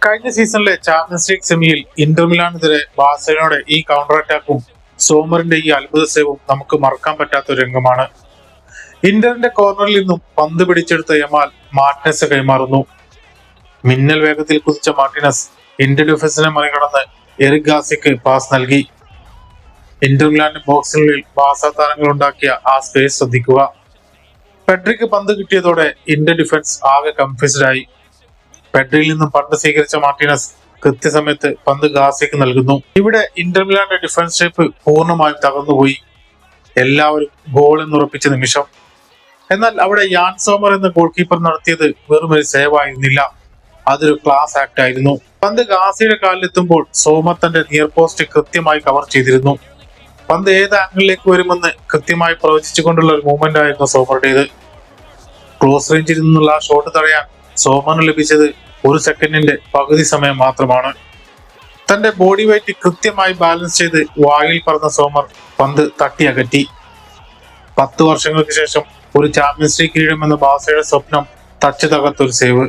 കഴിഞ്ഞ സീസണിലെ champions league സെമിയിൽ ഇന്റർ മിലാനെതിരെ ബാഴ്സലോണയുടെ ഈ കൗണ്ടർ അറ്റാക്കും സോമറിന്റെ ഈ അത്ഭുത സേവും നമുക്ക് മറക്കാൻ പറ്റാത്ത ഒരു രംഗമാണ്. ഇന്ററിന്റെ കോർണറിൽ നിന്നും പന്ത് പിടിച്ചെടുത്ത യമാൽ മാർട്ടിനസ് കൈമാറുന്നു. മിന്നൽ വേഗത്തിൽ കുതിച്ച മാർട്ടിനസ് ഇന്റർ ഡിഫൻസിനെ മറികടന്ന് എറിക് ഗാർസിയക്ക് പാസ് നൽകി. ഇന്റർ മിലാന്റെ ബോക്സിനുള്ളിൽ ബാഴ്സ താരങ്ങൾ ഉണ്ടാക്കിയ ആ സ്പേസ് ശ്രദ്ധിക്കുക. പെഡ്രിക്ക് പന്ത് കിട്ടിയതോടെ ഇന്റർ ഡിഫൻസ് ആകെ കൺഫ്യൂസ്ഡ് ആയി. പെഡ്രിയിൽ നിന്നും പന്ത് സ്വീകരിച്ച മാർട്ടിനസ് കൃത്യസമയത്ത് പന്ത് ഗാർസിയക്ക് നൽകുന്നു. ഇവിടെ ഇന്റർ മിലാന്റെ ഡിഫൻസ് ഷേപ്പ് പൂർണ്ണമായും തകർന്നുപോയി. എല്ലാവരും ഗോൾ എന്നുറപ്പിച്ച നിമിഷം. എന്നാൽ അവിടെ യാൻ സോമർ എന്ന ഗോൾ കീപ്പർ നടത്തിയത് വെറും ഒരു സേവ് ആയിരുന്നില്ല, അതൊരു ക്ലാസ് ആക്ട് ആയിരുന്നു. പന്ത് ഗാർസിയുടെ കാലിലെത്തുമ്പോൾ സോമർ തന്റെ നിയർ പോസ്റ്റ് കൃത്യമായി കവർ ചെയ്തിരുന്നു. പന്ത് ഏത് ആംഗിളിലേക്ക് വരുമെന്ന് കൃത്യമായി പ്രവചിച്ചുകൊണ്ടുള്ള ഒരു മൂവ്മെന്റ് ആയിരുന്നു സോമറുടേത്. ക്ലോസ് റേഞ്ചിൽ നിന്നുള്ള ആ ഷോട്ട് തടയാൻ സോമറിന് ലഭിച്ചത് 1 സെക്കൻഡിന്റെ പകുതി സമയം മാത്രമാണ്. തന്റെ ബോഡി വെയിറ്റ് കൃത്യമായി ബാലൻസ് ചെയ്ത് വായിൽ പറന്ന സോമർ പന്ത് തട്ടി അകറ്റി. 10 വർഷങ്ങൾക്ക് ശേഷം ഒരു ചാമ്പ്യൻസ് ലീഗ് കിരീടം എന്ന ബാഴ്സയുടെ സ്വപ്നം തച്ചു തകർത്തൊരു സേവ്.